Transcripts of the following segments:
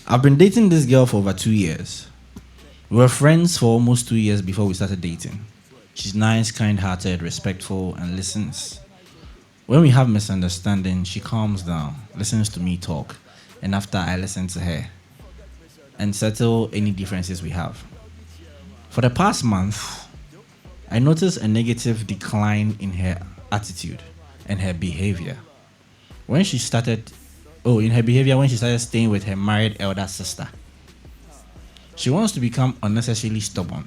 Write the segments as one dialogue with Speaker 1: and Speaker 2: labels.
Speaker 1: I've been dating this girl for over 2 years. We were friends for almost 2 years before we started dating. She's nice, kind-hearted, respectful, and listens. When we have misunderstanding, she calms down, listens to me talk, and after I listen to her and settle any differences we have. For the past month, I noticed a negative decline in her attitude and her behavior. When she started staying with her married elder sister. She wants to become unnecessarily stubborn,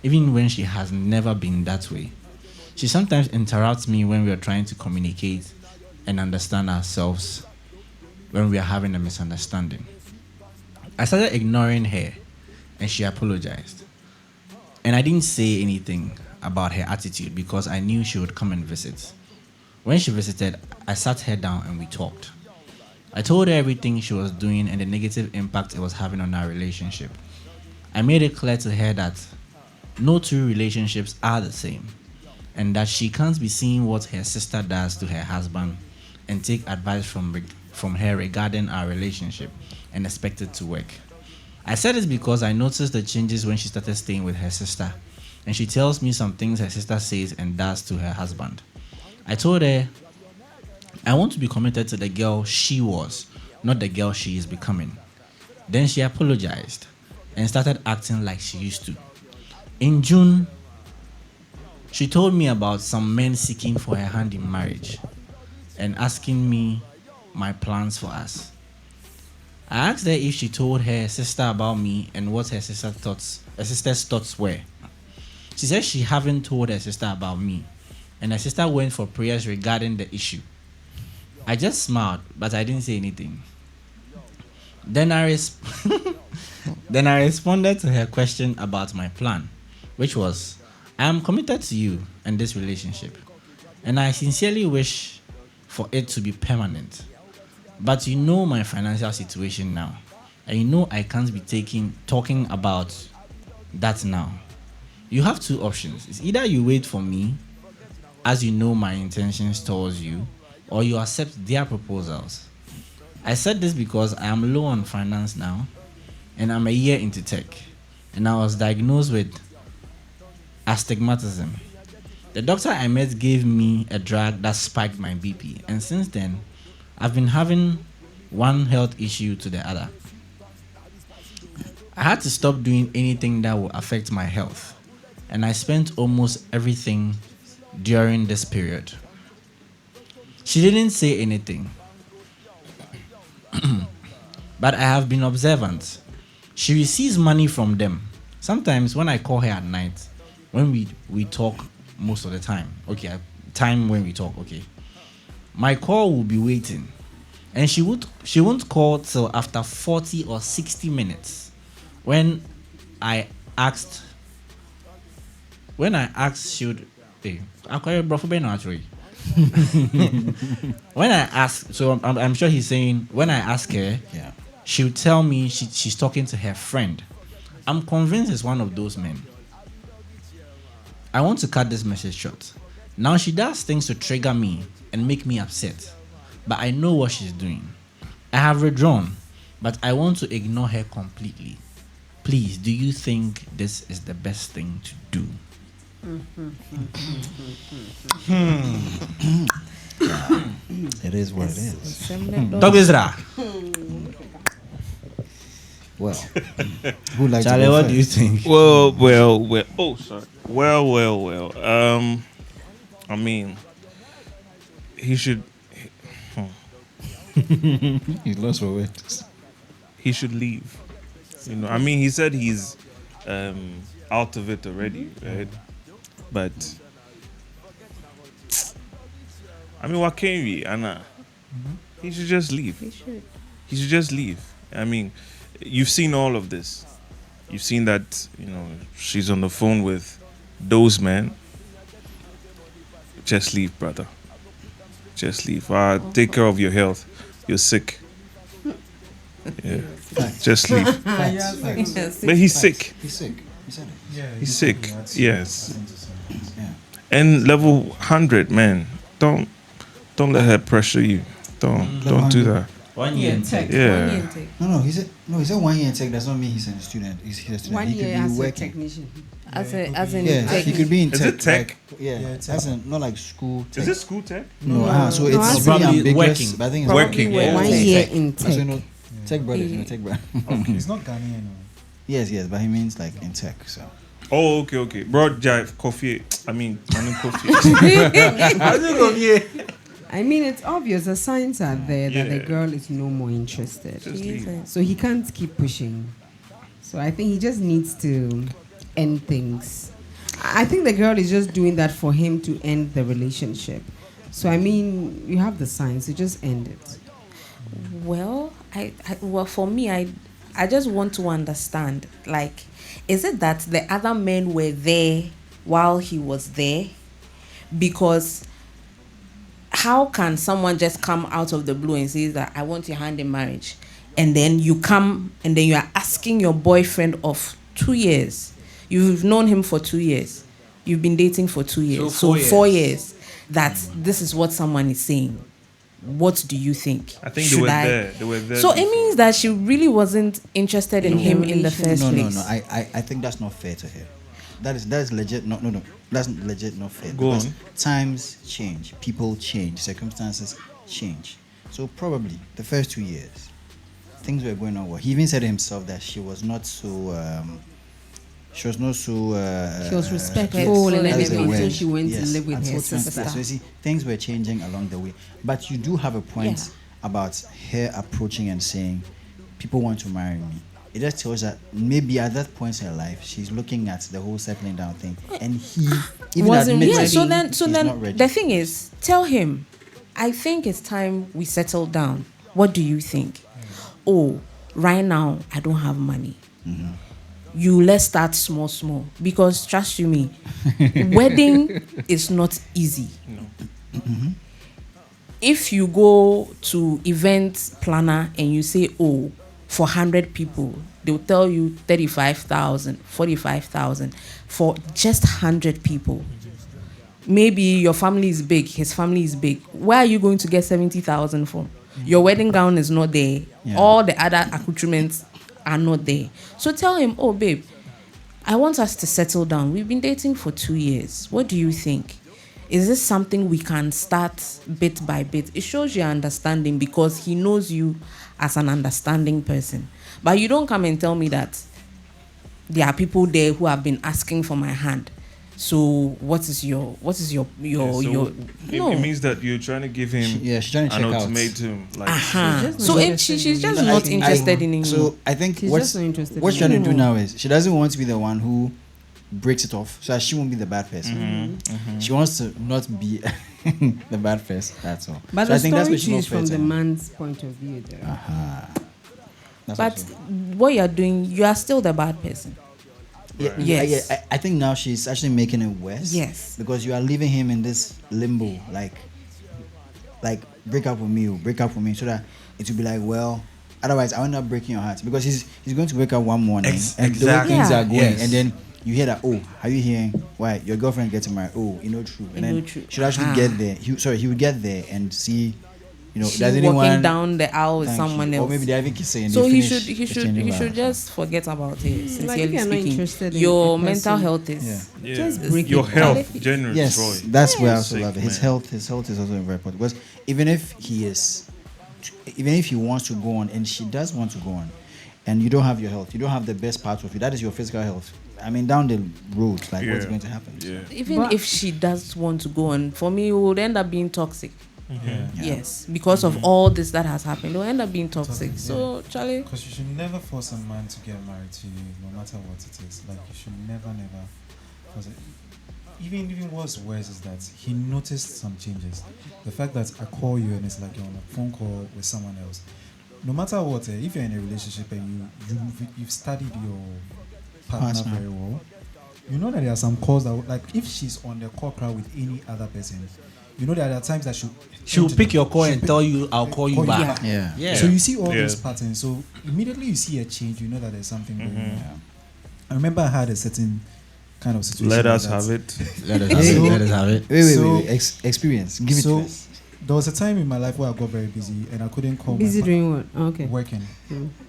Speaker 1: even when she has never been that way. She sometimes interrupts me when we are trying to communicate and understand ourselves when we are having a misunderstanding. I started ignoring her and she apologized. And I didn't say anything about her attitude because I knew she would come and visit. When she visited, I sat her down and we talked. I told her everything she was doing and the negative impact it was having on our relationship. I made it clear to her that no two relationships are the same and that she can't be seeing what her sister does to her husband and take advice from her regarding our relationship and expect it to work. I said this because I noticed the changes when she started staying with her sister and she tells me some things her sister says and does to her husband. I told her I want to be committed to the girl she was, not the girl she is becoming. Then she apologized and started acting like she used to. In June, she told me about some men seeking for her hand in marriage and asking me my plans for us. I asked her if she told her sister about me and what her sister's thoughts were. She said she haven't told her sister about me, and her sister went for prayers regarding the issue. I just smiled, but I didn't say anything. Then I responded to her question about my plan, which was, I am committed to you and this relationship, and I sincerely wish for it to be permanent. But you know my financial situation now, and you know I can't be talking about that now. You have two options. It's either you wait for me, as you know my intentions towards you, or you accept their proposals. I said this because I am low on finance now, and I'm a year into tech, and I was diagnosed with astigmatism. The doctor I met gave me a drug that spiked my BP, and since then, I've been having one health issue to the other. I had to stop doing anything that would affect my health, and I spent almost everything during this period. She didn't say anything, but I have been observant. She receives money from them. Sometimes when I call her at night, when we talk most of the time, when we talk, my call will be waiting, and she won't call till after 40 or 60 minutes. When I asked, she would, when I ask, so I'm sure he's saying, when I ask her, she would tell me she's talking to her friend. I'm convinced it's one of those men. I want to cut this message short. Now she does things to trigger me and make me upset, but I know what she's doing. I have withdrawn, but I want to ignore her completely. Please, do you think this is the best thing to do?
Speaker 2: It is what it is.
Speaker 1: Dog Ezra.
Speaker 2: Well, who likes
Speaker 1: Charlie,
Speaker 2: to go
Speaker 1: what
Speaker 2: first?
Speaker 1: do you think?
Speaker 3: Well. Oh, sorry. Well. I mean, he should.
Speaker 2: He lost for words.
Speaker 3: He should leave. You know, I mean, he said he's out of it already, right? But I mean, what can we, Anna? He should just leave. He should just leave. I mean, you've seen all of this. You've seen that, she's on the phone with those men. Just leave, brother. Just leave. Take care of your health. You're sick. Yeah. Just leave.
Speaker 2: Facts.
Speaker 3: But he's sick.
Speaker 2: He's sick. He said it.
Speaker 4: Yeah,
Speaker 3: He's sick. Yes.
Speaker 2: Yeah.
Speaker 3: And level 100, man. Don't let her pressure you. Don't do that.
Speaker 1: 1 year in tech.
Speaker 3: Yeah.
Speaker 4: 1 year in tech.
Speaker 2: No, he said 1 year in tech does not mean he's a student. He's a student.
Speaker 4: 1
Speaker 2: He
Speaker 4: year
Speaker 2: could be
Speaker 4: as a
Speaker 2: working.
Speaker 4: technician.
Speaker 5: As
Speaker 4: in
Speaker 2: Yeah,
Speaker 4: tech.
Speaker 2: he could be in
Speaker 3: Is
Speaker 2: tech.
Speaker 3: it tech?
Speaker 2: Like, yeah,
Speaker 6: it's
Speaker 2: as in, not like school tech.
Speaker 3: Is it school tech?
Speaker 2: No, so
Speaker 4: No,
Speaker 2: it's
Speaker 4: as
Speaker 2: really
Speaker 1: probably
Speaker 2: ambiguous.
Speaker 1: working.
Speaker 2: But I think it's
Speaker 3: Working, yeah.
Speaker 4: 1
Speaker 2: Tech.
Speaker 4: year in
Speaker 2: So,
Speaker 4: tech.
Speaker 2: tech brothers, tech brothers.
Speaker 6: He's not Ghanaian.
Speaker 2: Yes, but he means like in tech. So
Speaker 3: Oh, okay. Bro, Jive, coffee. I mean coffee.
Speaker 4: I mean, it's obvious. The signs are there that the
Speaker 3: Yeah.
Speaker 4: girl is no more interested.
Speaker 3: Just leave.
Speaker 4: So he can't keep pushing. So I think he just needs to end things. I think the girl is just doing that for him to end the relationship. So I mean, you have the signs. So just end it.
Speaker 5: Well, well, for me, I just want to understand, like, is it that the other men were there while he was there? Because how can someone just come out of the blue and say that I want your hand in marriage, and then you come and then you are asking your boyfriend of 2 years? You've known him for 2 years. You've been dating for 2 years. So 4 years. That this is what someone is saying. What do you think?
Speaker 3: I think they were there. They were there.
Speaker 5: So it means that she really wasn't interested in him in the first place.
Speaker 2: No. I think that's not fair to her. That is legit. No. That's legit not fair.
Speaker 3: Go
Speaker 2: because
Speaker 3: on.
Speaker 2: times change, people change, circumstances change. So probably the first 2 years, things were going on well. He even said himself that she was not so. She was not so.
Speaker 4: She was respectful and
Speaker 2: that is the
Speaker 4: everything until
Speaker 2: word.
Speaker 4: she went to live with
Speaker 2: until
Speaker 4: her
Speaker 2: she went to-
Speaker 4: sister.
Speaker 2: So you see, things were changing along the way. But you do have a point about her approaching and saying, "People want to marry me." It just tells that maybe at that point in her life, she's looking at the whole settling down thing, and he even
Speaker 4: Wasn't
Speaker 2: admitted
Speaker 5: Yeah, so
Speaker 4: ready.
Speaker 5: then
Speaker 2: he's not ready.
Speaker 5: the thing is, tell him, I think it's time we settle down. What do you think? Oh, right now I don't have money. Let's start small, because trust you me, wedding is not easy. If you go to event planner and you say, oh, for 100 people, they'll tell you 35,000, 45,000 for just 100 people. Maybe your family is big, his family is big. Where are you going to get 70,000 from? Your wedding gown is not there.
Speaker 2: Yeah.
Speaker 5: All the other accoutrements are not there. So tell him, oh, babe, I want us to settle down. We've been dating for 2 years. What do you think? Is this something we can start bit by bit? It shows your understanding because he knows you as an understanding person. But you don't come and tell me that there are people there who have been asking for my hand. So what is your
Speaker 3: So
Speaker 5: no?
Speaker 3: it means that you're trying to give him
Speaker 2: she's trying to
Speaker 3: an
Speaker 2: check out.
Speaker 3: ultimatum. Like,
Speaker 5: So she's just not interested in him.
Speaker 2: So I think
Speaker 4: She's
Speaker 2: what's
Speaker 4: just not interested
Speaker 2: what's
Speaker 4: in
Speaker 2: trying to do
Speaker 4: him.
Speaker 2: now is she doesn't want to be the one who breaks it off, so that she won't be the bad person. She wants to not be the bad person. That's all.
Speaker 4: But
Speaker 2: so
Speaker 4: the
Speaker 2: I think that's
Speaker 4: story
Speaker 2: what she's
Speaker 4: is from
Speaker 2: not
Speaker 4: the
Speaker 2: fair to.
Speaker 4: man's point of view, though.
Speaker 2: That's
Speaker 5: But
Speaker 2: also-
Speaker 5: what you're doing, you are still the bad person. Yes.
Speaker 2: I think now she's actually making it worse.
Speaker 5: Yes.
Speaker 2: Because you are leaving him in this limbo, like break up with me, so that it will be like, well, otherwise I end up breaking your heart, because he's going to wake up one morning and the way
Speaker 1: Exactly.
Speaker 2: things
Speaker 5: Yeah.
Speaker 2: are going,
Speaker 1: Yes.
Speaker 2: and then you hear that, oh, are you hearing why your girlfriend getting married? Oh, true. And then
Speaker 5: true.
Speaker 2: she'll actually get there. He would get there and see,
Speaker 5: She's
Speaker 2: does
Speaker 5: walking
Speaker 2: anyone
Speaker 5: down the aisle with
Speaker 2: Thank
Speaker 5: someone
Speaker 2: you.
Speaker 5: else.
Speaker 2: Or maybe they're even kissing. And
Speaker 5: So
Speaker 2: they
Speaker 5: he
Speaker 2: finish
Speaker 5: should
Speaker 2: exchanging vows.
Speaker 5: just forget about it.
Speaker 4: Like, if
Speaker 5: Sincerely
Speaker 4: you're not interested
Speaker 5: speaking,
Speaker 4: in
Speaker 5: your
Speaker 4: a
Speaker 5: mental
Speaker 4: person-
Speaker 5: health is
Speaker 2: Yeah.
Speaker 3: yeah.
Speaker 4: Just break
Speaker 3: Your
Speaker 4: it
Speaker 3: health,
Speaker 5: down.
Speaker 3: generally,
Speaker 2: Yes,
Speaker 3: Troy.
Speaker 2: that's where I also
Speaker 3: Sick,
Speaker 2: love it. His
Speaker 3: man.
Speaker 2: health is also very important, because even if he wants to go on, and she does want to go on, and you don't have your health, you don't have the best part of you, that is your physical health. I mean, down the road, what's
Speaker 3: Yeah.
Speaker 2: going to happen?
Speaker 3: Yeah.
Speaker 5: even
Speaker 4: But-
Speaker 5: if she does want to go on, for me, it would end up being toxic.
Speaker 6: Yeah.
Speaker 5: Yes, because of all this that has happened, it will end up being toxic. So, Charlie,
Speaker 6: Because you should never force a man to get married to you, no matter what it is. Like, you should never force it. Even what's worse is that he noticed some changes. The fact that I call you and it's like you're on a phone call with someone else. No matter what, if you're in a relationship and you've studied your partner
Speaker 2: Partner.
Speaker 6: very well, you know that there are some calls that, like, if she's on the call crowd with any other person, you know that there are times that
Speaker 1: She'll pick your call
Speaker 6: she'll
Speaker 1: and
Speaker 6: pick-
Speaker 1: tell you, I'll call you back.
Speaker 2: Yeah.
Speaker 1: Yeah.
Speaker 6: So you see all
Speaker 3: Yeah.
Speaker 6: those patterns. So immediately you see a change, you know that there's something going on.
Speaker 2: Yeah.
Speaker 6: I remember I had a certain kind of situation.
Speaker 3: Let
Speaker 6: like
Speaker 3: us
Speaker 6: that.
Speaker 3: have it.
Speaker 1: Let us have it. Let us have it.
Speaker 2: Wait.
Speaker 6: So-
Speaker 2: Experience. Give it
Speaker 6: so
Speaker 2: to us.
Speaker 6: there was a time in my life where I got very busy and I couldn't call
Speaker 4: Busy
Speaker 6: my
Speaker 4: doing what? Okay.
Speaker 6: working.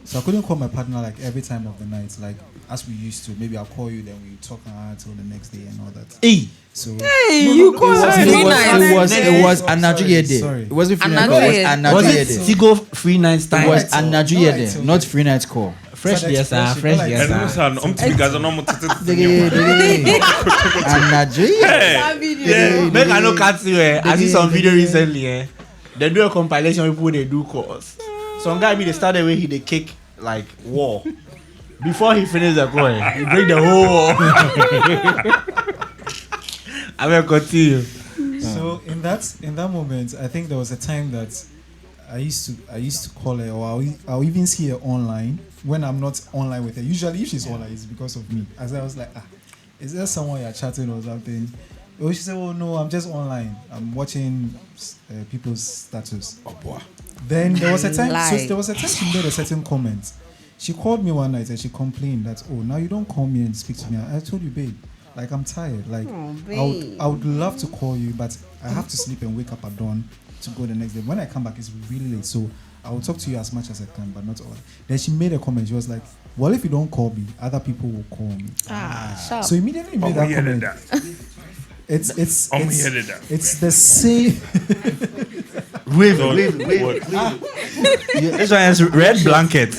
Speaker 6: So I couldn't call my partner like every time of the night, like as we used to. Maybe I'll call you, then we talk until the next day and all that.
Speaker 1: Hey,
Speaker 6: So
Speaker 4: you call her
Speaker 2: It was
Speaker 6: Sorry,
Speaker 2: Anaju
Speaker 6: sorry.
Speaker 2: It wasn't free night
Speaker 5: Anaju
Speaker 2: call. It was
Speaker 5: Yede.
Speaker 2: Anaju
Speaker 1: was it
Speaker 2: Yede.
Speaker 1: Tigo free nights
Speaker 2: It
Speaker 1: time?
Speaker 2: was
Speaker 6: Right.
Speaker 2: Anaju
Speaker 6: Right.
Speaker 2: Yede, not free night call.
Speaker 1: Fresh,
Speaker 6: So
Speaker 1: yes,
Speaker 6: that's
Speaker 1: fresh,
Speaker 6: like-
Speaker 1: yes,
Speaker 3: And
Speaker 1: sir.
Speaker 3: also, I'm guys are not
Speaker 2: Anaju Yede.
Speaker 1: Yeah, make I no cut you. I see some video recently. They do a compilation of people they do calls. Some guy be the started where they kick like wall. Before he finish the call, he break the whole wall. I will continue.
Speaker 6: So in that moment, I think there was a time that I used to call her, or I'll even see her online when I'm not online with her. Usually, if she's online, it's because of me. As I was like, is there someone you're chatting or something? Or she said, oh no, I'm just online. I'm watching people's status. Oh boy. Then there was a time. So
Speaker 5: Lie.
Speaker 6: there was a time she made a certain comment. She called me one night and she complained that, oh, now you don't call me and speak to me. I told you, babe, like I'm tired. Like I would love to call you, but I have to sleep and wake up at dawn to go the next day. When I come back, it's really late. So I will talk to you as much as I can, but not all. Then she made a comment. She was like, well, if you don't call me, other people will call me.
Speaker 5: Sharp.
Speaker 6: So immediately made that comment. It's the same.
Speaker 1: Wave.
Speaker 3: What?
Speaker 1: This one has red blanket.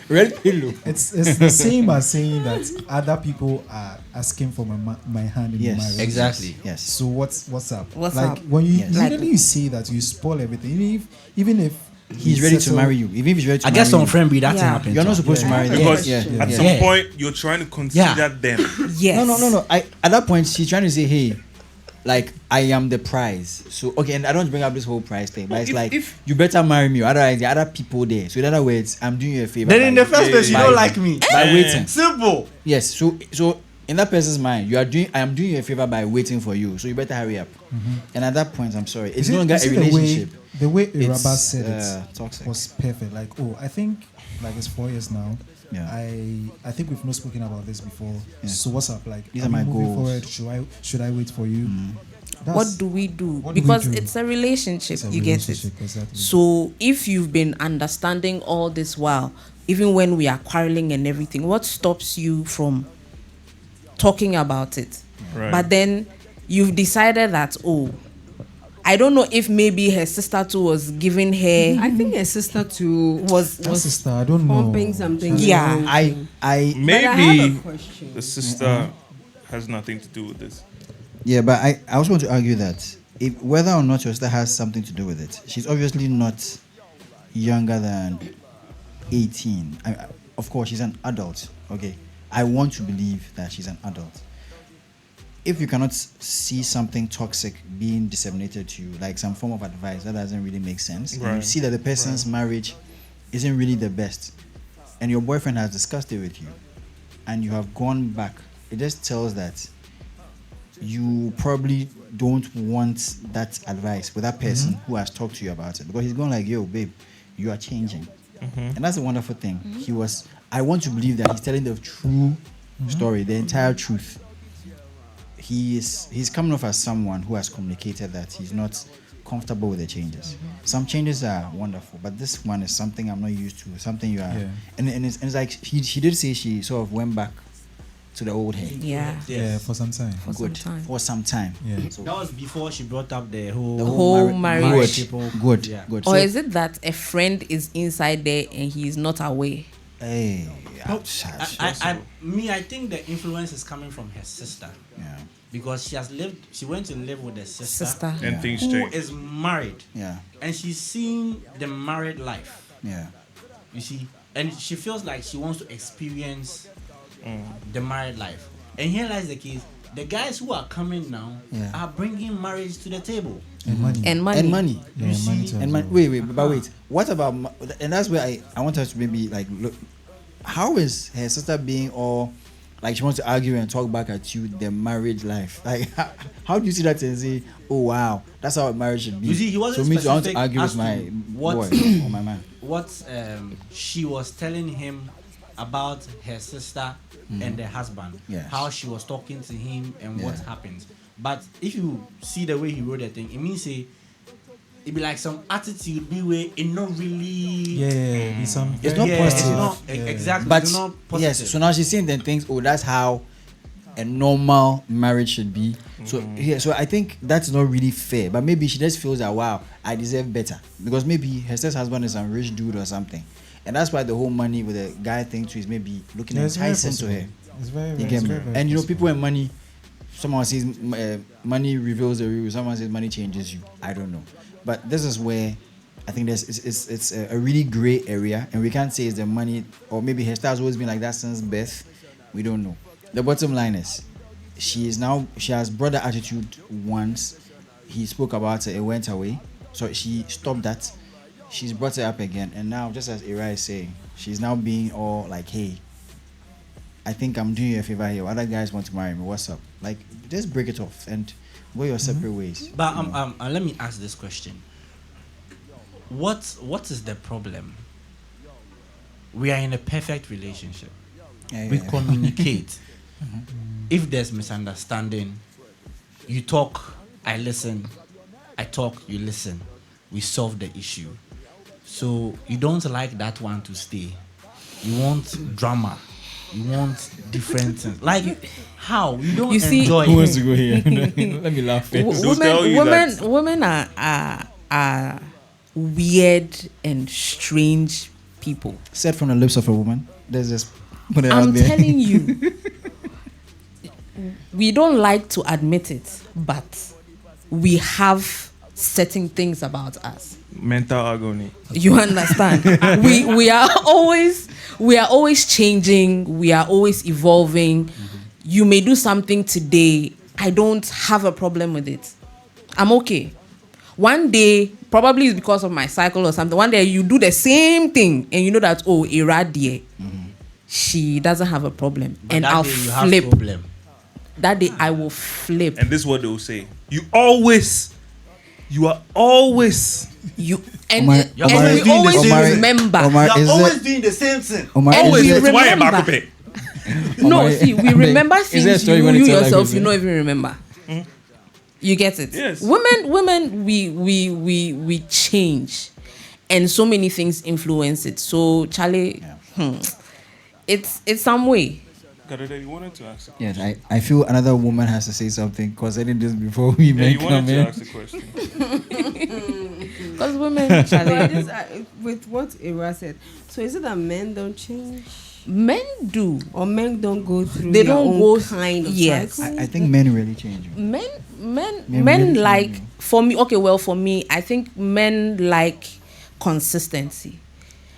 Speaker 2: Red pillow.
Speaker 6: It's the same as saying that other people are asking for my hand in
Speaker 2: Yes,
Speaker 6: marriage.
Speaker 1: Exactly.
Speaker 2: Yes.
Speaker 6: So what's up?
Speaker 5: What's
Speaker 6: like
Speaker 5: up?
Speaker 6: when you
Speaker 2: Yes.
Speaker 6: immediately you say that, you spoil everything. Even if
Speaker 2: He's ready to marry you. Even if he's ready to
Speaker 1: I
Speaker 2: marry
Speaker 1: guess some
Speaker 2: you,
Speaker 1: friend be that
Speaker 5: Yeah.
Speaker 1: thing happen.
Speaker 2: you're not
Speaker 1: to.
Speaker 2: supposed to marry them.
Speaker 3: Because
Speaker 2: Yeah,
Speaker 3: at
Speaker 2: yeah.
Speaker 3: some
Speaker 1: Yeah.
Speaker 3: point you're trying to consider them.
Speaker 5: Yes.
Speaker 2: No. At that point, she's trying to say, hey, like I am the prize. So okay, and I don't bring up this whole prize thing, but it's
Speaker 3: If-
Speaker 2: like
Speaker 3: if-
Speaker 2: you better marry me, otherwise there are other people there. So in other words, I'm doing you a favor.
Speaker 1: Then in
Speaker 2: by-
Speaker 1: the first place, you
Speaker 2: by-
Speaker 1: don't like me.
Speaker 2: by waiting.
Speaker 1: Simple.
Speaker 2: Yes. So in that person's mind, I am doing you a favor by waiting for you. So you better hurry up. And at that point, I'm sorry, it's no longer a relationship.
Speaker 6: The way Ewuraba
Speaker 2: It's,
Speaker 6: said it
Speaker 2: toxic.
Speaker 6: was perfect. Like, oh, I think like it's 4 years now.
Speaker 2: Yeah.
Speaker 6: I think we've not spoken about this before.
Speaker 2: Yeah.
Speaker 6: So what's up? Like,
Speaker 2: These
Speaker 6: are
Speaker 2: are my
Speaker 6: we moving
Speaker 2: goals.
Speaker 6: forward? Should I wait for you?
Speaker 5: What do we do?
Speaker 6: What do we
Speaker 5: Because
Speaker 6: do?
Speaker 5: it's a relationship.
Speaker 6: It's a
Speaker 5: You get it.
Speaker 6: relationship, exactly.
Speaker 5: So if you've been understanding all this while, even when we are quarreling and everything, what stops you from talking about it?
Speaker 3: Right.
Speaker 5: But then you've decided that, oh, I don't know if maybe her sister too was giving her
Speaker 4: I think her sister too
Speaker 5: was
Speaker 6: That sister, I don't know.
Speaker 4: pumping something.
Speaker 5: Yeah.
Speaker 2: I
Speaker 4: But I have
Speaker 3: Maybe
Speaker 4: a question.
Speaker 3: the sister has nothing to do with this.
Speaker 2: Yeah, but I also want to argue that if whether or not your sister has something to do with it, she's obviously not younger than 18. Of course, she's an adult. Okay, I want to believe that she's an adult. If you cannot see something toxic being disseminated to you, like some form of advice, that doesn't really make sense. You
Speaker 3: Right.
Speaker 2: see that the person's marriage isn't really the best, and your boyfriend has discussed it with you, and you have gone back. It just tells that you probably don't want that advice with that person who has talked to you about it, because he's going like, yo, babe, you are changing. And that's a wonderful thing. I want to believe that he's telling the true story, the entire truth. He's coming off as someone who has communicated that he's not comfortable with the changes. Some changes are wonderful, but this one is something I'm not used to, something you are.
Speaker 6: Yeah.
Speaker 2: And it's like she did say she sort of went back to the old hair.
Speaker 5: yeah.
Speaker 6: Yeah, for some time.
Speaker 5: For some time.
Speaker 2: For some time.
Speaker 6: Yeah.
Speaker 2: So
Speaker 1: That was before she brought up the whole,
Speaker 2: the
Speaker 5: whole marriage.
Speaker 1: people.
Speaker 2: Good.
Speaker 1: Yeah.
Speaker 2: Good.
Speaker 5: Or
Speaker 2: So-
Speaker 5: is it that a friend is inside there and he is not aware?
Speaker 2: Hey,
Speaker 1: No,
Speaker 2: outside.
Speaker 1: I think the influence is coming from her sister,
Speaker 2: Yeah.
Speaker 1: because she went to live with her sister,
Speaker 3: And
Speaker 2: Yeah.
Speaker 3: things
Speaker 1: who
Speaker 3: change.
Speaker 1: is married,
Speaker 2: Yeah.
Speaker 1: and she's seeing the married life.
Speaker 2: Yeah.
Speaker 1: You see, and she feels like she wants to experience the married life. And here lies the case: the guys who are coming now
Speaker 2: Yeah.
Speaker 1: are bringing marriage to the table.
Speaker 6: And money.
Speaker 5: And money.
Speaker 2: And money.
Speaker 6: yeah,
Speaker 1: you
Speaker 6: money
Speaker 1: see-
Speaker 6: too
Speaker 2: And
Speaker 6: as
Speaker 2: man,
Speaker 6: well.
Speaker 2: wait. What about? And that's where I want us to maybe like look. How is her sister being all like she wants to argue and talk back at you the marriage life? Like how do you see that and say, oh wow, that's how a marriage should be?
Speaker 1: You see, he wasn't
Speaker 2: so me too, I want to
Speaker 1: specific
Speaker 2: argue
Speaker 1: as
Speaker 2: with my
Speaker 1: to what-
Speaker 2: boy or my man.
Speaker 1: What she was telling him about her sister and the husband,
Speaker 2: Yes.
Speaker 1: how she was talking to him and what
Speaker 2: Yeah.
Speaker 1: happened. But if you see the way he wrote the thing, it means it be like some attitude be where it not really.
Speaker 6: Yeah, it's some.
Speaker 2: It's not
Speaker 1: Yeah,
Speaker 2: positive.
Speaker 1: It's not
Speaker 6: Yeah.
Speaker 1: exactly.
Speaker 2: But
Speaker 1: it's not positive.
Speaker 2: yes, so now she's saying then things. Oh, that's how a normal marriage should be. So yeah, so I think that's not really fair. But maybe she just feels that wow, I deserve better because maybe her sister's husband is some rich dude or something, and that's why the whole money with the guy thing too is maybe looking
Speaker 6: Yeah, it's very
Speaker 2: enticing to
Speaker 6: possible.
Speaker 2: her.
Speaker 6: It's very,
Speaker 2: You
Speaker 6: very,
Speaker 2: get
Speaker 6: it's
Speaker 2: me?
Speaker 6: very, very
Speaker 2: And you know,
Speaker 6: possible.
Speaker 2: people and money. Someone says money reveals the real. Someone says money changes you. I don't know, but this is where I think it's a really gray area, and we can't say it's the money or maybe her style has always been like that since birth. We don't know. The bottom line is, she has brought the attitude once. He spoke about it went away, so she stopped that. She's brought it up again, and now just as Ira is saying, she's now being all like, hey, I think I'm doing you a favor here. Other guys want to marry me. What's up? Like, just break it off and go your separate ways.
Speaker 1: But
Speaker 2: you know?
Speaker 1: let me ask this question. What is the problem? We are in a perfect relationship.
Speaker 2: Yeah,
Speaker 1: We
Speaker 2: yeah.
Speaker 1: communicate. If there's misunderstanding, you talk, I listen. I talk, you listen. We solve the issue. So you don't like that one to stay. You want drama. You want different things. Like how? You don't
Speaker 5: You see-
Speaker 1: enjoy
Speaker 6: Who wants
Speaker 1: it.
Speaker 6: to go here? Let me laugh first.
Speaker 3: They'll tell you that.
Speaker 5: Women are weird and strange people.
Speaker 2: Said from the lips of a woman. Let's just put it out
Speaker 5: I'm
Speaker 2: there.
Speaker 5: telling you, we don't like to admit it, but we have certain things about us.
Speaker 3: Mental agony.
Speaker 5: You understand? we are always changing. We are always evolving. You may do something today. I don't have a problem with it. I'm okay. One day, probably it's because of my cycle or something. One day you do the same thing and you know that Ewuraba, she doesn't have a problem,
Speaker 1: But
Speaker 5: and
Speaker 1: that
Speaker 5: I'll
Speaker 1: day you have
Speaker 5: flip.
Speaker 1: problem.
Speaker 5: That day I will flip.
Speaker 3: And this is what they will say. You are always.
Speaker 5: You and,
Speaker 2: Omar-
Speaker 5: and
Speaker 2: Omar
Speaker 5: we
Speaker 2: is doing
Speaker 5: always
Speaker 2: the same thing.
Speaker 5: remember.
Speaker 2: Omar,
Speaker 1: You're
Speaker 2: is
Speaker 1: always
Speaker 2: it-
Speaker 1: doing the same thing.
Speaker 2: Omar,
Speaker 5: And
Speaker 2: is
Speaker 5: we
Speaker 2: it-
Speaker 3: It's why I'm
Speaker 5: remember.
Speaker 3: Akupe.
Speaker 5: No,
Speaker 2: Omar,
Speaker 5: see, we
Speaker 2: I beg,
Speaker 5: remember
Speaker 2: is there a
Speaker 5: things
Speaker 2: story
Speaker 5: you
Speaker 2: you wanna tell like
Speaker 5: yourself
Speaker 2: this,
Speaker 5: you
Speaker 2: eh?
Speaker 5: don't even remember. You get it?
Speaker 3: Yes.
Speaker 5: Women, we change, and so many things influence it. So, Charlie, it's some way.
Speaker 3: Kadada, you wanted to ask.
Speaker 2: Yes, I feel another woman has to say something because I did this before we
Speaker 3: Yeah,
Speaker 2: may
Speaker 3: you
Speaker 2: come
Speaker 3: wanted to
Speaker 2: in.
Speaker 3: ask the question.
Speaker 5: Because women,
Speaker 4: But
Speaker 5: Charlie,
Speaker 4: with what Ira said, so is it that men don't change
Speaker 5: men do.
Speaker 4: or men don't go through?
Speaker 5: They
Speaker 4: their
Speaker 5: don't
Speaker 4: own
Speaker 5: go-
Speaker 4: kind of
Speaker 5: yes.
Speaker 4: cycle?
Speaker 2: I think men really change.
Speaker 5: Men
Speaker 2: Men
Speaker 5: men
Speaker 2: really
Speaker 5: like,
Speaker 2: change.
Speaker 5: for me, okay, well, for me, I think men like consistency.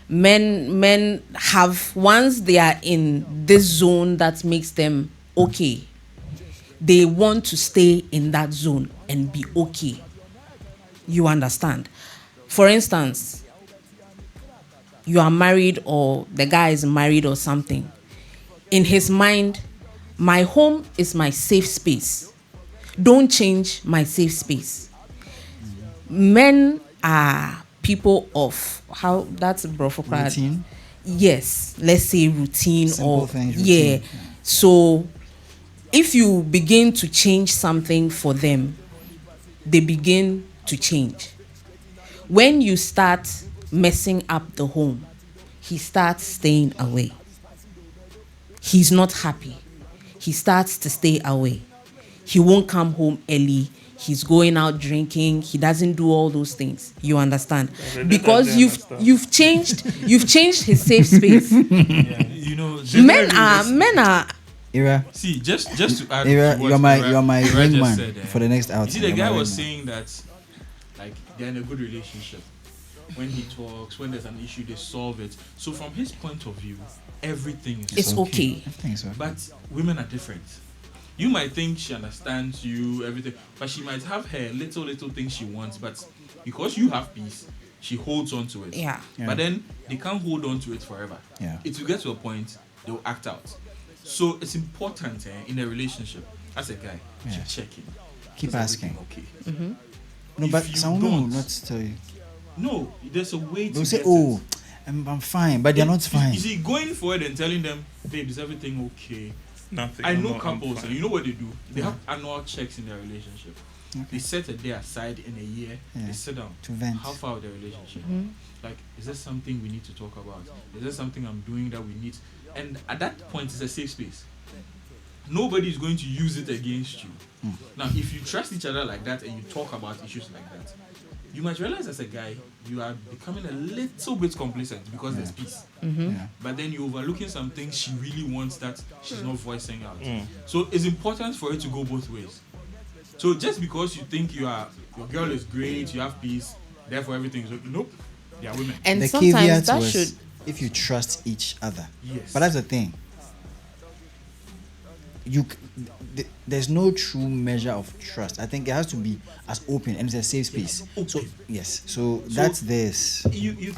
Speaker 5: Men have, once they are in this zone that makes them okay, they want to stay in that zone and be okay. You understand? For instance, you are married or the guy is married or something. In his mind, my home is my safe space. Don't change my safe space. Men are people of how that's brofocrat.
Speaker 2: Routine?
Speaker 5: Yes, let's say routine
Speaker 2: Simple
Speaker 5: or
Speaker 2: things,
Speaker 5: yeah.
Speaker 2: routine.
Speaker 5: So if you begin to change something for them, they begin to change. When you start messing up the home, he starts staying away. He's not happy. He starts to stay away. He won't come home early. He's going out drinking. He doesn't do all those things. You understand? Because you've changed his safe space.
Speaker 7: You know,
Speaker 5: Men are
Speaker 2: Ira,
Speaker 7: See, just to add,
Speaker 2: Ira,
Speaker 7: to what
Speaker 2: you are my
Speaker 7: Ira just
Speaker 2: wingman
Speaker 7: said,
Speaker 2: for the next outing.
Speaker 7: You see, the
Speaker 2: You're
Speaker 7: guy
Speaker 2: my
Speaker 7: was
Speaker 2: wingman.
Speaker 7: saying that, like, they're in a good relationship. When he talks, when there's an issue, they solve it. So from his point of view, everything is
Speaker 5: It's okay.
Speaker 2: Everything is okay.
Speaker 7: But women are different. You might think she understands you, everything, but she might have her little things she wants, but because you have peace, she holds on to it.
Speaker 5: Yeah.
Speaker 2: Yeah.
Speaker 7: But then they can't hold on to it forever.
Speaker 2: Yeah.
Speaker 7: It will get to a point they will act out. So it's important in a relationship, as a guy, you
Speaker 2: Yeah.
Speaker 7: should check in.
Speaker 2: Keep
Speaker 7: Is
Speaker 2: asking.
Speaker 7: everything okay?
Speaker 2: No,
Speaker 7: If
Speaker 2: but
Speaker 7: you
Speaker 2: some women will
Speaker 7: don't-
Speaker 2: not tell you.
Speaker 7: No, there's a way to
Speaker 2: They'll say,
Speaker 7: get
Speaker 2: "Oh,
Speaker 7: it.
Speaker 2: I'm fine," but they're not fine.
Speaker 7: You see, going for it and telling them, babe, is everything okay?
Speaker 3: Nothing.
Speaker 7: I know
Speaker 3: I'm
Speaker 7: couples,
Speaker 3: fine.
Speaker 7: and you know what they do? They have annual checks in their relationship. They set a day aside in a year.
Speaker 2: Yeah.
Speaker 7: They sit down.
Speaker 2: To vent.
Speaker 7: How far of the relationship? Like, is there something we need to talk about? Is there something I'm doing that we need? And at that point, it's a safe space. Nobody is going to use it against you. Now, if you trust each other like that and you talk about issues like that, you might realize as a guy you are becoming a little bit complacent because there's peace.
Speaker 2: Yeah.
Speaker 7: But then you're overlooking some things she really wants that she's not voicing out. So it's important for it to go both ways. So just because you think your girl is great, you have peace, therefore everything is okay. Nope, they are women.
Speaker 5: And
Speaker 2: The
Speaker 5: sometimes
Speaker 2: caveat
Speaker 5: that
Speaker 2: was
Speaker 5: should.
Speaker 2: if you trust each other.
Speaker 7: Yes.
Speaker 2: But that's the thing. There's no true measure of trust. I think it has to be as open and it's a safe space.
Speaker 7: Open.
Speaker 2: So yes, so that's this.
Speaker 7: You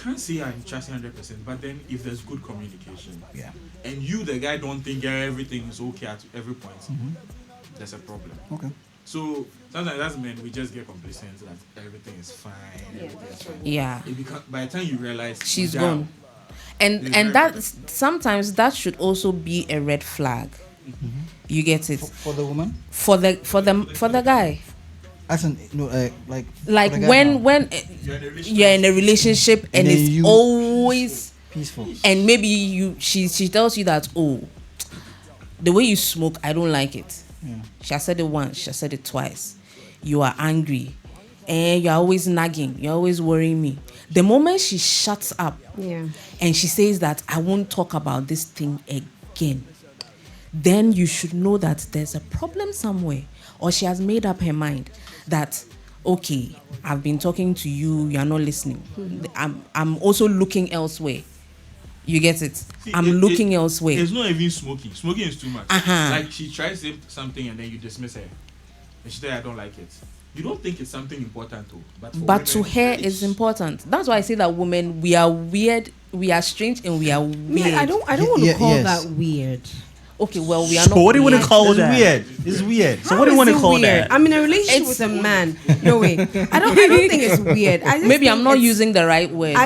Speaker 7: can't say I'm trusting 100%, but then if there's good communication,
Speaker 2: Yeah.
Speaker 7: and you the guy don't think everything is okay at every point, there's a problem.
Speaker 2: Okay.
Speaker 7: So sometimes as men we just get complacent that everything is fine. Everything is fine.
Speaker 5: Yeah.
Speaker 7: It by the time you realize
Speaker 5: She's
Speaker 7: madam,
Speaker 5: gone. And
Speaker 7: very
Speaker 5: that sometimes that should also be a red flag. You get it?
Speaker 2: For the woman?
Speaker 5: For the guy.
Speaker 2: As in, no, like
Speaker 5: Like
Speaker 2: for the guy
Speaker 5: when
Speaker 2: now.
Speaker 5: you're in a relationship and
Speaker 2: then
Speaker 5: it's
Speaker 2: you-
Speaker 5: always,
Speaker 2: Peaceful.
Speaker 5: and maybe she tells you that, oh, the way you smoke, I don't like it.
Speaker 2: Yeah.
Speaker 5: She has said it once, she has said it twice. You are angry and you're always nagging, you're always worrying me. The moment she shuts up and she says that I won't talk about this thing again, then you should know that there's a problem somewhere, or she has made up her mind that, okay, I've been talking to you, you're not listening. I'm also looking elsewhere. You get it? I'm looking elsewhere.
Speaker 7: It's not even smoking. Smoking is too much.
Speaker 5: Uh-huh.
Speaker 7: Like she tries to say something and then you dismiss her. And she says, I don't like it. You don't think it's something important too.
Speaker 5: But to her, it's important. That's why I say that women, we are weird, we are strange, and we are weird.
Speaker 4: Me, I don't want to
Speaker 2: Yeah,
Speaker 4: call
Speaker 2: yes.
Speaker 4: that weird.
Speaker 5: Okay, well, we are
Speaker 1: So
Speaker 5: not.
Speaker 1: what do you want to
Speaker 5: weird.
Speaker 1: call
Speaker 2: It's
Speaker 1: that?
Speaker 2: weird.
Speaker 1: It's weird. So
Speaker 4: How
Speaker 1: what do you
Speaker 4: is
Speaker 1: want to
Speaker 4: it
Speaker 1: call
Speaker 4: weird?
Speaker 1: that?
Speaker 4: I'm in a relationship
Speaker 5: It's-
Speaker 4: with a man. No way. I don't think it's weird. I just
Speaker 5: Maybe
Speaker 4: think
Speaker 5: I'm not
Speaker 4: it's-
Speaker 5: using the right word.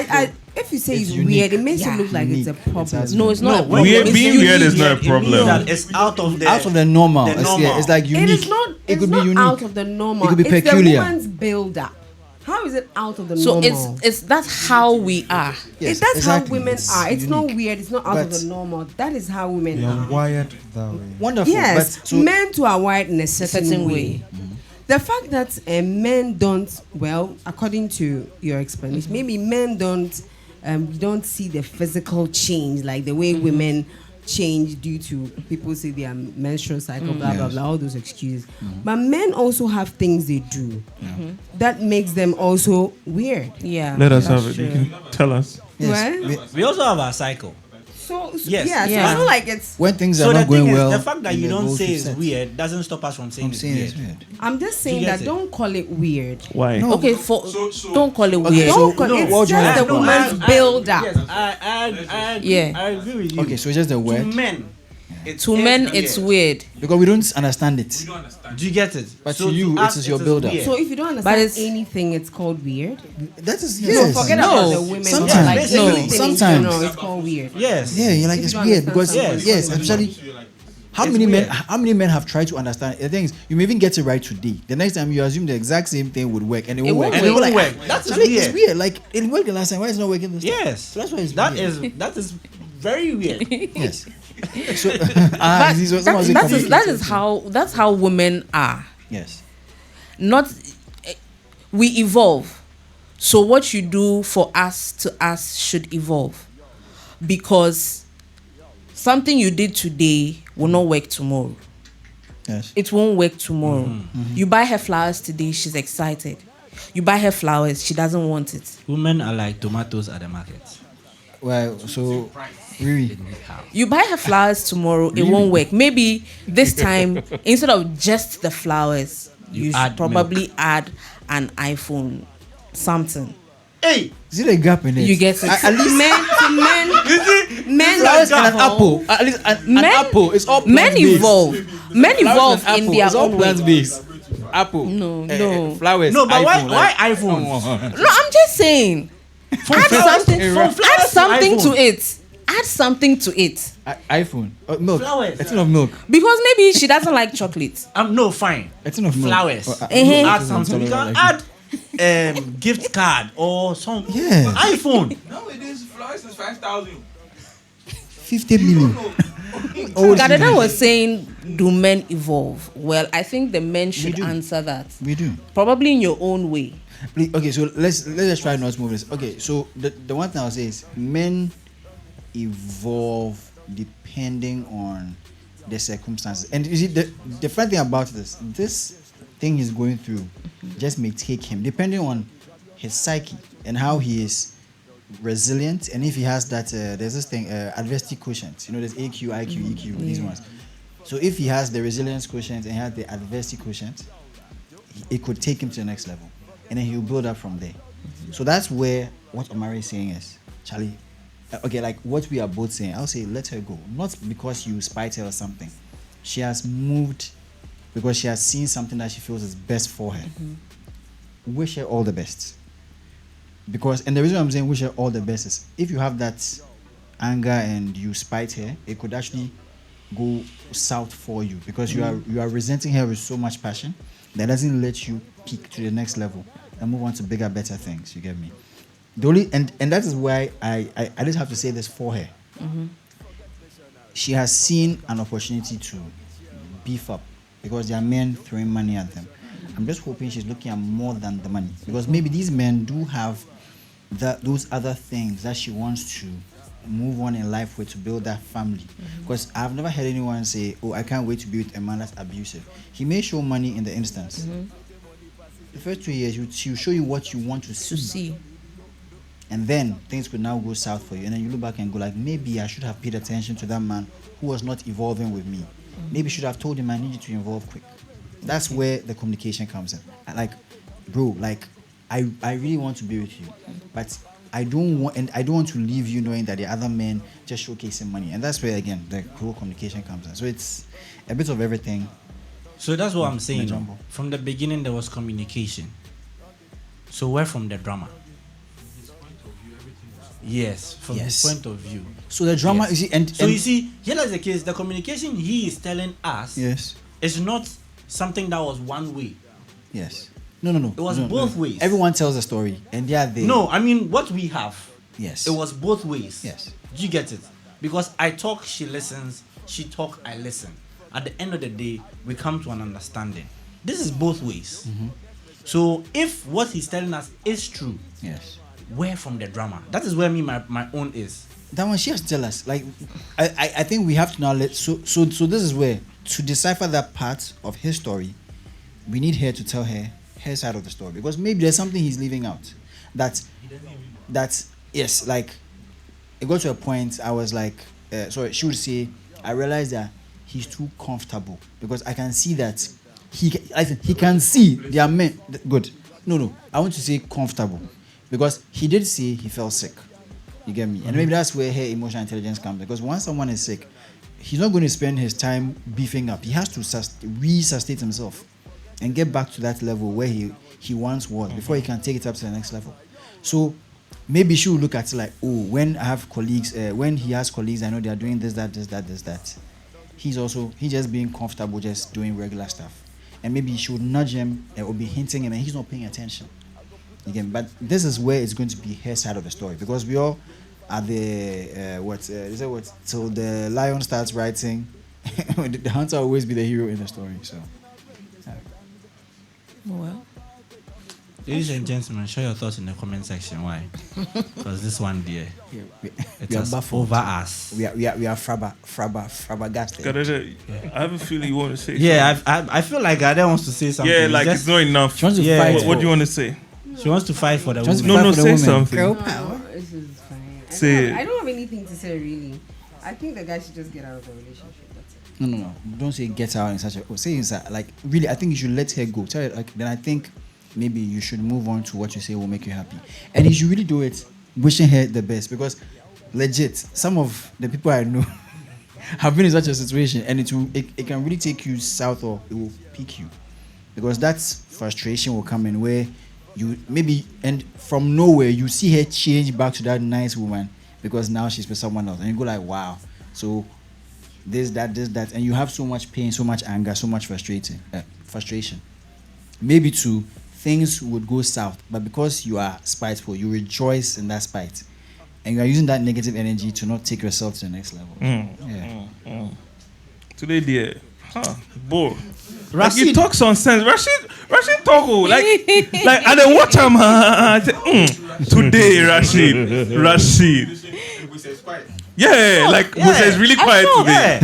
Speaker 4: If you say
Speaker 2: It's
Speaker 4: it's
Speaker 2: unique.
Speaker 4: weird, it makes
Speaker 5: Yeah.
Speaker 4: it look like it's a
Speaker 2: Unique.
Speaker 4: problem.
Speaker 2: It's
Speaker 5: No, it's not. a
Speaker 1: when
Speaker 5: problem.
Speaker 3: Weird-
Speaker 5: It's
Speaker 3: being
Speaker 5: unique.
Speaker 3: weird is not a
Speaker 1: It means
Speaker 3: problem.
Speaker 1: that it's out of the
Speaker 2: Out of the normal.
Speaker 1: the
Speaker 2: It's,
Speaker 1: normal.
Speaker 2: yeah, it's like unique.
Speaker 4: It is not.
Speaker 2: It
Speaker 4: It's
Speaker 2: could be
Speaker 4: not
Speaker 2: unique.
Speaker 4: out of the normal.
Speaker 2: It could be
Speaker 4: it's
Speaker 2: peculiar.
Speaker 4: the woman's build-up. How is it out of the
Speaker 5: So
Speaker 4: normal?
Speaker 5: it's that's how we are.
Speaker 2: Yes,
Speaker 4: That's
Speaker 2: exactly.
Speaker 4: how women are. It's not
Speaker 2: unique.
Speaker 4: weird. It's not out of
Speaker 2: But-
Speaker 4: the normal. That is how women
Speaker 6: You're
Speaker 4: are.
Speaker 6: wired that way.
Speaker 2: Wonderful.
Speaker 4: Yes,
Speaker 2: But so
Speaker 4: men too are wired in a certain way.
Speaker 2: Mm-hmm.
Speaker 4: The fact that men don't, well, according to your explanation, maybe men don't see the physical change like the way women change due to people say their menstrual cycle, blah blah
Speaker 2: Yes.
Speaker 4: blah, all those excuses. But men also have things they do that makes them also weird.
Speaker 5: Yeah.
Speaker 3: Let us
Speaker 5: that's
Speaker 3: have it.
Speaker 5: true.
Speaker 3: You can tell us.
Speaker 2: yes,
Speaker 4: Right?
Speaker 1: We also have our cycle.
Speaker 4: So
Speaker 1: Yes.
Speaker 4: yeah, so
Speaker 5: Yeah.
Speaker 4: it's not like it's.
Speaker 2: when things
Speaker 1: So
Speaker 2: are
Speaker 1: the
Speaker 2: not
Speaker 1: thing
Speaker 2: going
Speaker 1: is,
Speaker 2: well,
Speaker 1: the fact that
Speaker 2: in
Speaker 1: you
Speaker 2: the
Speaker 1: don't
Speaker 2: goals
Speaker 1: say
Speaker 2: you
Speaker 1: it's
Speaker 2: set,
Speaker 1: weird doesn't stop us from saying
Speaker 2: I'm
Speaker 1: it's
Speaker 2: saying
Speaker 1: weird.
Speaker 2: it's weird.
Speaker 4: I'm just saying
Speaker 1: You get
Speaker 4: that
Speaker 1: it?
Speaker 4: don't call it weird.
Speaker 3: Why?
Speaker 2: No.
Speaker 5: Okay,
Speaker 7: So-
Speaker 5: don't call it
Speaker 2: Okay,
Speaker 5: weird.
Speaker 2: so-
Speaker 4: Don't call
Speaker 2: no,
Speaker 4: it's
Speaker 2: what do you
Speaker 4: just the
Speaker 2: want to call it?
Speaker 4: woman's build up.
Speaker 1: Yes, I
Speaker 5: Yeah.
Speaker 1: I agree with you.
Speaker 2: Okay, so just the
Speaker 1: to
Speaker 2: word
Speaker 1: men, it's
Speaker 5: To men, it's weird.
Speaker 2: because we don't understand it.
Speaker 7: You don't understand.
Speaker 1: Do you get it?
Speaker 2: But to you,
Speaker 1: us,
Speaker 2: it is your
Speaker 1: it
Speaker 2: build-up.
Speaker 1: weird.
Speaker 4: So if you don't
Speaker 5: But
Speaker 4: understand
Speaker 5: it's-
Speaker 4: anything, it's called weird.
Speaker 2: That is
Speaker 4: No,
Speaker 2: yes.
Speaker 4: forget
Speaker 5: No.
Speaker 4: about the women.
Speaker 2: Sometimes.
Speaker 4: Like,
Speaker 1: Basically,
Speaker 4: anything in
Speaker 2: sometimes.
Speaker 4: general, it's called weird.
Speaker 1: yes.
Speaker 2: Yeah, you're like
Speaker 4: If
Speaker 2: it's
Speaker 4: you don't
Speaker 2: weird because
Speaker 4: understand
Speaker 2: yes,
Speaker 4: something.
Speaker 2: especially how
Speaker 1: It's
Speaker 2: many
Speaker 1: weird.
Speaker 2: how many men have tried to understand? The thing is, you may even get it right today. The next time you assume the exact same thing would work, and it won't work.
Speaker 5: won't
Speaker 2: And
Speaker 5: work.
Speaker 2: you're like,
Speaker 1: That's
Speaker 2: actually,
Speaker 1: weird.
Speaker 2: it's weird. Like it worked the last time. Why is it not working this time?
Speaker 1: Yes.
Speaker 2: So that's why it's
Speaker 1: That
Speaker 2: weird.
Speaker 1: is very weird.
Speaker 2: Yes. So
Speaker 5: But
Speaker 2: this is someone say complicated.
Speaker 5: that's how women are.
Speaker 2: Yes.
Speaker 5: Not we evolve. So what you do for us to us should evolve. Because something you did today will not work tomorrow.
Speaker 2: Yes.
Speaker 5: It won't work tomorrow. You buy her flowers today, she's excited. You buy her flowers, she doesn't want it.
Speaker 1: Women are like tomatoes at the market.
Speaker 2: Well, so really,
Speaker 5: You buy her flowers tomorrow, it won't work. Maybe this time, instead of just the flowers, you
Speaker 1: add
Speaker 5: should probably add an iPhone, something.
Speaker 1: Hey,
Speaker 2: is it a gap in it?
Speaker 5: You get it.
Speaker 2: At least
Speaker 4: Men
Speaker 2: flowers and an
Speaker 4: evolve.
Speaker 2: apple. At least an
Speaker 5: Men-
Speaker 2: apple. It's all
Speaker 5: Men
Speaker 2: plant-based.
Speaker 5: evolve. Men
Speaker 2: Flowers
Speaker 5: evolve
Speaker 2: and
Speaker 5: in
Speaker 2: apple,
Speaker 5: their
Speaker 2: it's all
Speaker 5: own way.
Speaker 2: plant-based. Apple.
Speaker 5: No.
Speaker 2: Flowers.
Speaker 1: no, but
Speaker 2: iPhone,
Speaker 1: why
Speaker 2: like-
Speaker 1: iPhone?
Speaker 5: No, I'm just saying. Add something.
Speaker 1: from
Speaker 5: Add
Speaker 1: flowers to
Speaker 5: something to
Speaker 1: iPhone.
Speaker 5: it. add something to it.
Speaker 2: iPhone. Milk.
Speaker 1: Flowers.
Speaker 2: A tin of milk.
Speaker 5: Because maybe she doesn't like chocolate.
Speaker 1: No, fine.
Speaker 2: A tin of milk.
Speaker 1: Flowers.
Speaker 2: Or,
Speaker 1: You add
Speaker 2: milk.
Speaker 1: something. You can add gift card or some
Speaker 2: Yeah.
Speaker 1: iPhone.
Speaker 7: Nowadays, flowers is 5,000.
Speaker 2: 50 million.
Speaker 5: Gadeda was saying, do men evolve? Well, I think the men should
Speaker 2: do.
Speaker 5: answer that.
Speaker 2: We do.
Speaker 5: Probably in your own way.
Speaker 2: Okay, so let's just try not to move this. Okay, so the one thing I'll say is men evolve depending on the circumstances. And you see, the funny thing about this thing he's going through just may take him, depending on his psyche and how he is resilient, and if he has that there's this thing adversity quotient. You know, there's AQ, IQ, EQ, these ones. So if he has the resilience quotient and he has the adversity quotient, it could take him to the next level, and then he'll build up from there. So that's where what Omari is saying is, Charlie, okay, like what we are both saying, I'll say let her go, not because you spite her or something. She has moved because she has seen something that she feels is best for her. Wish her all the best. Because, and the reason I'm saying wish her all the best is if you have that anger and you spite her, it could actually go south for you, because you are resenting her with so much passion that doesn't let you peak to the next level and move on to bigger, better things. You get me? The only and that is why I just have to say this for her. She has seen an opportunity to beef up because there are men throwing money at them. I'm just hoping she's looking at more than the money, because maybe these men do have those other things that she wants to move on in life with, to build that family. Because I've never heard anyone say, oh, I can't wait to be with a man that's abusive. He may show money in the instance. The first 2 years, he'll show you what you want to see. And then things could now go south for you. And then you look back and go like, maybe I should have paid attention to that man who was not evolving with me. Maybe I should have told him I need you to evolve quick. That's where the communication comes in. Like, bro, like, I really want to be with you, but I don't want to leave you knowing that the other men just showcasing money. And that's where, again, the whole communication comes in. So it's a bit of everything.
Speaker 1: So that's what I'm saying.
Speaker 2: Jumbo.
Speaker 1: From the beginning, there was communication. So where from the drama? Yes, from his point of view.
Speaker 2: So the drama,
Speaker 1: Yes.
Speaker 2: you see, and
Speaker 1: you see, here is the case. The communication he is telling us
Speaker 2: yes,
Speaker 1: is not something that was one way.
Speaker 2: yes, no.
Speaker 1: It was both ways.
Speaker 2: Everyone tells a story, and they
Speaker 1: No, I mean what we have.
Speaker 2: Yes,
Speaker 1: It was both ways.
Speaker 2: Yes.
Speaker 1: Do you get it? Because I talk, she listens. She talk, I listen. At the end of the day, we come to an understanding. This is both ways. So if what he's telling us is true,
Speaker 2: yes.
Speaker 1: where from the drama? That is where my own is.
Speaker 2: That one she has to tell us. Like, I think we have to now let. So this is where, to decipher that part of his story, we need her to tell her side of the story, because maybe there's something he's leaving out. That yes, like it got to a point. I was like, sorry, she would say, I realized that he's too comfortable, because I can see that he can see there are men. Good. No, I want to say comfortable, because he did say he felt sick. You get me? And maybe that's where her emotional intelligence comes. Because once someone is sick, he's not going to spend his time beefing up. He has to resuscitate himself and get back to that level where he once was before he can take it up to the next level. So maybe she will look at it like, oh, when I have colleagues, when he has colleagues, I know they are doing this, that. He's just being comfortable, just doing regular stuff. And maybe she would nudge him or be hinting him, and he's not paying attention. Again, but this is where it's going to be her side of the story, because we all are the till the lion starts writing, the hunter will always be the hero in the story. So,
Speaker 5: Well,
Speaker 1: Ladies and gentlemen, share your thoughts in the comment section. Why? Because this one, dear, it
Speaker 2: we are
Speaker 1: has
Speaker 2: baffled.
Speaker 1: over us.
Speaker 2: We are flabbergasted.
Speaker 3: Gadeda, I have a feeling you want to say
Speaker 1: Yeah, I feel like Ade wants to say something.
Speaker 3: something. Yeah, like it's not enough.
Speaker 2: She wants to
Speaker 1: Yeah.
Speaker 2: fight.
Speaker 3: What do you want to say?
Speaker 1: She wants to fight for the
Speaker 2: She wants to
Speaker 1: woman.
Speaker 3: No,
Speaker 2: fight for the
Speaker 3: say
Speaker 2: woman.
Speaker 3: something.
Speaker 4: Girl power. This is fine.
Speaker 3: Say
Speaker 4: I don't have anything to say really. I think the guy should just get out of the relationship. That's it.
Speaker 2: No. Don't say get out in such a. Say inside. Like really, I think you should let her go. Tell her, like, then I think maybe you should move on to what you say will make you happy, and you should really do it, wishing her the best, because legit, some of the people I know have been in such a situation, and it can really take you south, or it will pick you, because that frustration will come in where you maybe, and from nowhere you see her change back to that nice woman, because now she's with someone else, and you go like, wow. So this, that, and you have so much pain, so much anger, so much frustration. Maybe too, things would go south, but because you are spiteful, you rejoice in that spite, and you are using that negative energy to not take yourself to the next level.
Speaker 3: Today, dear, boy. Like
Speaker 1: Rashid,
Speaker 3: he talks on sense. Rashid talk like I don't watch him. I say, today, Rashid. Yeah, like who says really quiet today.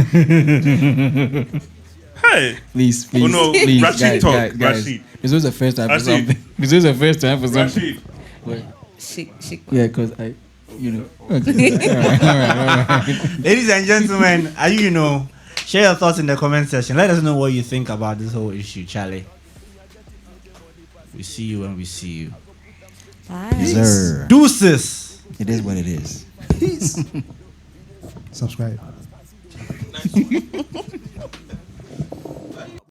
Speaker 3: Hey,
Speaker 2: Please.
Speaker 3: Oh no,
Speaker 2: please,
Speaker 3: Rashid talk. Rashid.
Speaker 2: This was the first time for
Speaker 3: Rashid.
Speaker 2: something. This was the first time for something.
Speaker 3: Rashid.
Speaker 2: Yeah, because I, Okay.
Speaker 1: ladies and gentlemen, share your thoughts in the comment section. Let us know what you think about this whole issue, Charlie. We see you when we see you.
Speaker 5: Bye.
Speaker 2: Sir.
Speaker 1: Deuces.
Speaker 2: It is what it is.
Speaker 6: Subscribe.